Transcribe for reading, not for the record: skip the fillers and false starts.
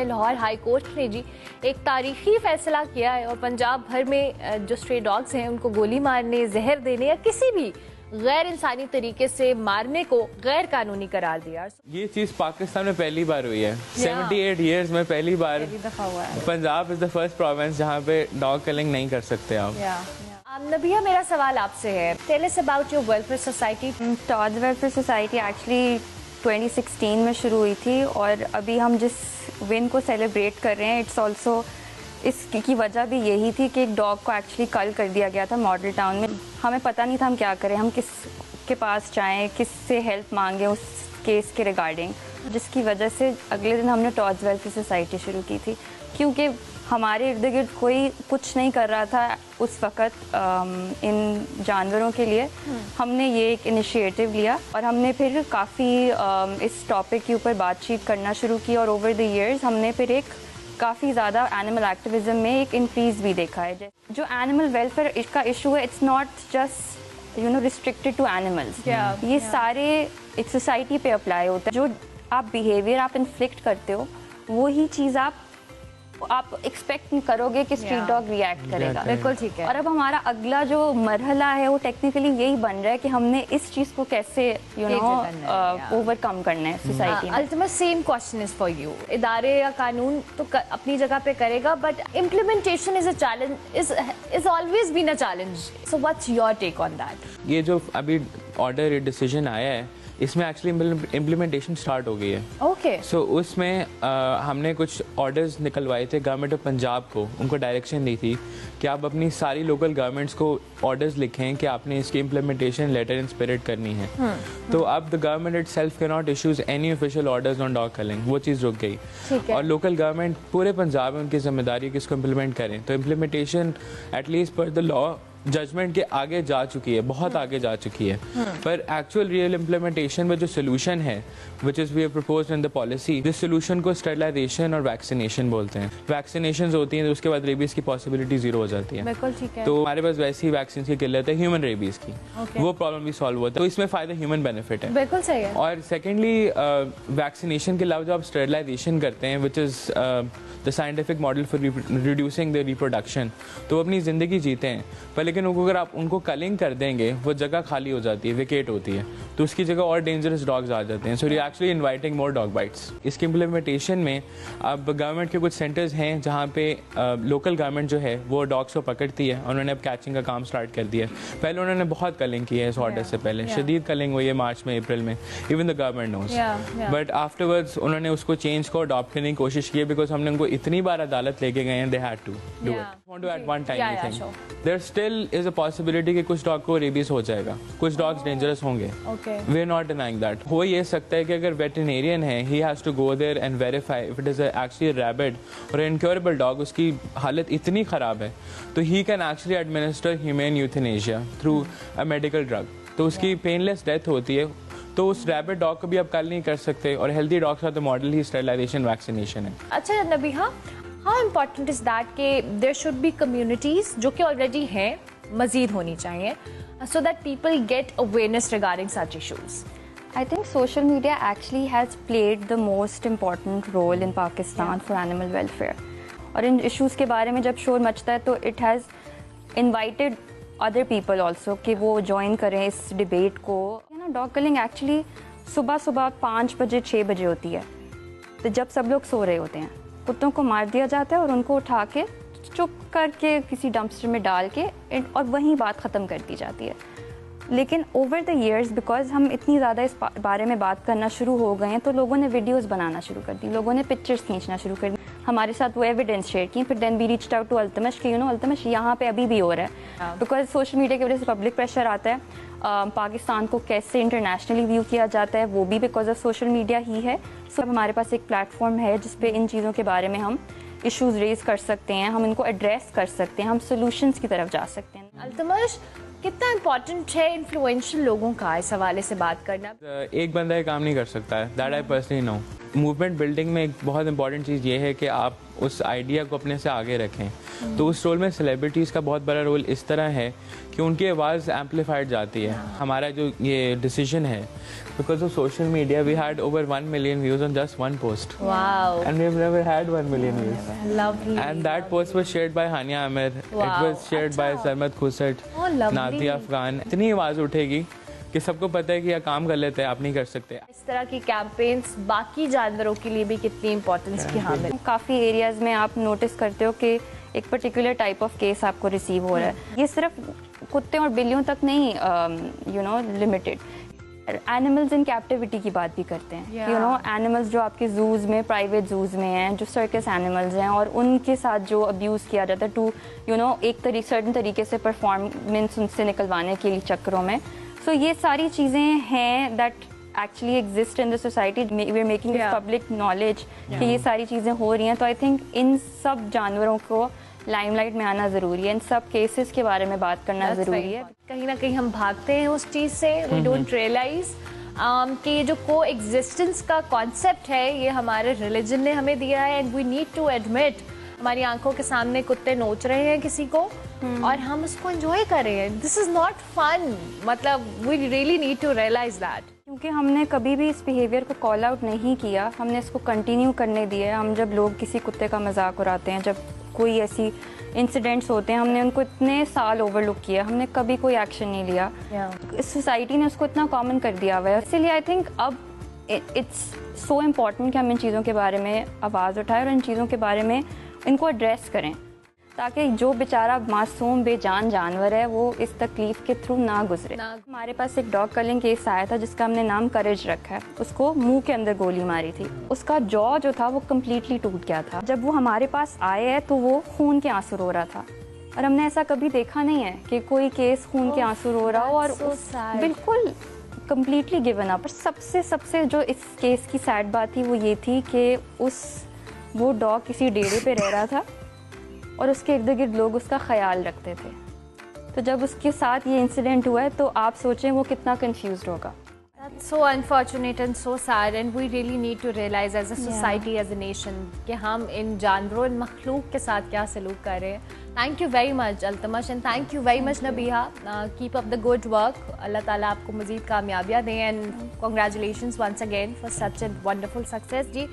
Lahore high court ने जी एक तारीखी फैसला किया है और पंजाब भर में जो स्ट्रे डॉग्स हैं उनको गोली मारने, जहर देने या किसी भी गैर इंसानी तरीके से मारने को गैर कानूनी करार दिया। ये चीज़ पाकिस्तान में पहली बार हुई है। 78 ईयर्स में पहली बार Punjab is the first province जहाँ पे डॉग किलिंग नहीं कर सकते आप। नबिया, मेरा सवाल आपसे है, tell us about your welfare society. टॉड्स वेलफेयर सोसाइटी एक्चुअली 2016 में शुरू हुई थी और अभी हम जिस विन को सेलिब्रेट कर रहे हैं इट्स ऑल्सो इसकी वजह भी यही थी कि एक डॉग को एक्चुअली कल कर दिया गया था मॉडल टाउन में। हमें पता नहीं था हम क्या करें, हम किस के पास जाएं, किस से हेल्प मांगें उस केस के रिगार्डिंग, जिसकी वजह से अगले दिन हमने टॉड्स वेलफेयर सोसाइटी शुरू की थी। क्योंकि हमारे इर्द गिर्द कोई कुछ नहीं कर रहा था उस वक़्त इन जानवरों के लिए, हमने ये एक इनिशिएटिव लिया और हमने फिर काफ़ी इस टॉपिक के ऊपर बातचीत करना शुरू की और ओवर द इयर्स हमने फिर एक काफ़ी ज़्यादा एनिमल एक्टिविज़म में एक इंक्रीज़ भी देखा है। जो एनिमल वेलफेयर का इशू है it's not just restricted to animals, ये सारे एक सोसाइटी पे अप्लाई होता है। जो आप बिहेवियर आप इन्फ्लिक्ट करते हो वही चीज़ आप एक्सपेक्ट नहीं करोगे कि स्ट्रीट डॉग रिएक्ट करेगा। बिल्कुल ठीक है। और अब हमारा अगला जो मरहला है वो टेक्निकली यही बन रहा है कि हमने इस चीज़ को कैसे ओवरकम करना है सोसाइटी में। Ultimate same question is for you. इदारे या कानून तो अपनी जगह पे करेगा but implementation is a challenge, is always been a challenge. So what's your take on that? ये जो अभी ऑर्डर डिसीजन आया है इसमें एक्चुअली इम्प्लीमेंटेशन स्टार्ट हो गई है। ओके। सो उसमें हमने कुछ ऑर्डर्स निकलवाए थे गवर्नमेंट ऑफ पंजाब को, उनको डायरेक्शन दी थी कि आप अपनी सारी लोकल गवर्नमेंट्स को ऑर्डर्स लिखें कि आपने इसकी इम्प्लीमेंटेशन लेटर इन स्पिरिट करनी है। तो अब the government it self can not issues any official orders on dog killing, वो चीज़ रुक गई। और लोकल गवर्नमेंट पूरे पंजाब में उनकी जिम्मेदारी है कि इसको इम्प्लीमेंट करें। तो इम्प्लीमेंटेशन एटलीस्ट पर द लॉ जजमेंट के आगे जा चुकी है, बहुत आगे जा चुकी है। पर एक्चुअल रियल इम्प्लीमेंटेशन में जो सोल्यूशन है which is we have proposed in the policy, this solution को स्टेरिलाइजेशन और वैक्सीनेशन बोलते हैं। वैक्सीनेशन होती हैं तो उसके बाद रेबीज की पॉसिबिलिटी जीरो हो जाती है। बिल्कुल ठीक है। तो हमारे पास वैसी वैक्सीन की किल्लत है ह्यूमन रेबीज की, वो प्रॉब्लम भी सॉल्व होता है। तो इसमें फ़ायदा ह्यूमन बेनिफिट है। बिल्कुल सही है। और सेकेंडली वैक्सीनेशन के अलावा जो आप स्टेरिलाइजेशन करते हैं which is the scientific model for reducing the reproduction, तो वो अपनी ज़िंदगी जीते हैं। पर लेकिन अगर आप उनको कलिंग कर देंगे वो जगह खाली हो जाती है, वेकेट होती है, तो उसकी जगह और डेंजरस डॉग्स आ जाते हैं। So you actually inviting more dog bytes. इसकी इम्प्लीमेंटेशन में अब गवर्नमेंट के कुछ सेंटर्स हैं जहाँ पे लोकल गवर्नमेंट जो है वो डॉग्स को पकड़ती है। उन्होंने अब कैचिंग का काम स्टार्ट कर दिया है। पहले उन्होंने बहुत कलिंग की है इस ऑर्डर से पहले, शदीद कलिंग हुई है मार्च में, अप्रैल में, even the government knows. But afterwards उन्होंने उसको चेंज को अडॉप्ट करने की कोशिश की है बिकॉज हमने उनको इतनी बार अदालत लेके गए हैं, they had to do it. Want to at one time I think there still is a possibility कि कुछ डॉग को रेबीज हो जाएगा, कुछ डॉग्स डेंजरस होंगे। We are not denying that. हो ये सकता है कि अगर वेटरनेरियन है, he has to go there and verify if it is actually rabid और इनक्योरेबल डॉग, उसकी हालत इतनी खराब है तो he can actually administer human euthanasia through a medical drug, तो उसकी पेनलेस डेथ होती है। तो उस रैबिड डॉग को भी आप कल नहीं कर सकते। और हेल्दी डॉग्स का तो मॉडल ही स्टेरिलाइजेशन वैक्सीनेशन है। अच्छा Nabiha, how important is that कि देयर शुड बी कम्युनिटीज जो कि ऑलरेडी हैं, मजीद होनी चाहिए so that people get awareness regarding such issues? I think social media actually has played the most important role in Pakistan for animal welfare. और इन issues के बारे में जब शोर मचता है तो it has invited other people also कि वो join करें इस debate को। डॉग किलिंग एक्चुअली सुबह सुबह 5 बजे 6 बजे होती है, तो जब सब लोग सो रहे होते हैं कुत्तों को मार दिया जाता है और उनको उठा के चुप करके किसी डंपस्टर में डाल के और वहीं बात ख़त्म कर दी जाती है। लेकिन ओवर द ईयर्स बिकॉज हम इतनी ज़्यादा इस बारे में बात करना शुरू हो गए हैं तो लोगों ने वीडियोस बनाना शुरू कर दी, लोगों ने पिक्चर्स खींचना शुरू कर दी, हमारे साथ वो एविडेंस शेयर की। फिर then we reached out to Altamash कि अल्तमश यहाँ पे अभी भी हो रहा है बिकॉज सोशल मीडिया की वजह से पब्लिक प्रेशर आता है। पाकिस्तान को कैसे इंटरनेशनली व्यू किया जाता है वो भी बिकॉज ऑफ सोशल मीडिया ही है। सो हमारे पास एक प्लेटफॉर्म है जिस पे इन चीज़ों के बारे में हम इश्यूज रेज कर सकते हैं, हम इनको एड्रेस कर सकते हैं, हम सोल्यूशंस की तरफ जा सकते हैं। अल्तमश, कितना इम्पोर्टेंट है इन्फ्लुएंशियल लोगों का इस हवाले से बात करना? एक बंदा ये काम नहीं कर सकता है, that I personally know. Movement building में एक बहुत इंपॉर्टेंट चीज़ ये है कि आप उस आइडिया को अपने से आगे रखें। तो उस रोल में सेलिब्रिटीज़ का बहुत बड़ा रोल इस तरह है कि उनकी आवाज़ एम्पलीफाइड जाती है। हमारा जो ये डिसीजन है, because of social media we had over 1 million views on just one post Wow. And we have never had 1 million views Lovely. And that post was shared by Hania Aamir, it was shared by Sarmad Khoosat, Oh, lovely. Nadia Afghan. इतनी आवाज़ उठेगी कि सबको पता है कि यह काम कर लेते हैं, आप नहीं कर सकते। इस तरह की कैंपेन्स बाकी जानवरों के लिए भी कितनी इंपॉर्टेंस की हामिल। काफ़ी एरियाज़ में आप नोटिस करते हो कि एक पर्टिकुलर टाइप ऑफ केस आपको रिसीव हो रहा है। ये सिर्फ कुत्ते और बिल्लियों तक नहीं लिमिटेड, एनिमल्स इन कैप्टिविटी की बात भी करते हैं। एनिमल्स जो आपके जूज में, प्राइवेट जूज में हैं, जो सर्कस एनिमल्स हैं, और उनके साथ जो अब्यूज़ किया जाता है टू एक सर्टन तरीके से परफॉर्मेंस उनसे निकलवाने के लिए चक्करों में। सो ये सारी चीज़ें हैं that actually exist in the society. We are making public knowledge कि ये सारी चीज़ें हो रही हैं। तो आई थिंक इन सब जानवरों को लाइमलाइट में आना ज़रूरी है, इन सब केसेस के बारे में बात करना ज़रूरी है। कहीं ना कहीं हम भागते हैं उस चीज़ से, वी डोंट रियलाइज कि ये जो को एग्जिस्टेंस का कॉन्सेप्ट है ये हमारे रिलीजन ने हमें दिया है, and we need to admit हमारी आंखों के सामने कुत्ते नोच रहे हैं किसी को और हम उसको एंजॉय कर रहे हैं। दिस इज नॉट फन, मतलब we really need to realize that. क्योंकि हमने कभी भी इस बिहेवियर को कॉल आउट नहीं किया, हमने इसको कंटिन्यू करने दिया। हम जब लोग किसी कुत्ते का मजाक उड़ाते हैं, जब कोई ऐसी इंसिडेंट्स होते हैं, हमने उनको इतने साल ओवरलुक किया, हमने कभी कोई एक्शन नहीं लिया। इस सोसाइटी ने उसको इतना कॉमन कर दिया हुआ है। इसीलिए आई थिंक अब इट्स सो इम्पॉर्टेंट कि हम इन चीज़ों के बारे में आवाज़ उठाएं और इन चीज़ों के बारे में इनको एड्रेस करें, ताकि जो बेचारा मासूम बेजान जानवर है वो इस तकलीफ के थ्रू ना गुजरे। हमारे पास एक डॉग कलिंग केस आया था जिसका हमने नाम करेज रखा है। उसको मुंह के अंदर गोली मारी थी, उसका जॉ जो था वो कम्प्लीटली टूट गया था। जब वो हमारे पास आए है तो वो खून के आंसू रो रहा था, और हमने ऐसा कभी देखा नहीं है कि कोई केस खून के आंसू रो रहा हो और बिल्कुल कम्प्लीटली गिवन अप। सबसे जो इस केस की सैड बात थी वो ये थी कि वो डॉग किसी डेरे पे रह रहा था और उसके इर्द गिर्द लोग उसका ख्याल रखते थे। तो जब उसके साथ ये इंसिडेंट हुआ है तो आप सोचें वो कितना कंफ्यूज्ड होगा। That's so unfortunate and so sad, and we really need to realize as a society, as a nation, कि हम इन जानवरों, इन मखलूक के साथ क्या सलूक कर रहे हैं। Thank you very much Altamash, and thank you very much Nabiha. Keep up the good work। अल्लाह ताला आपको मज़ीद कामयाबियाँ दें, and congratulations once again for such a wonderful success ji.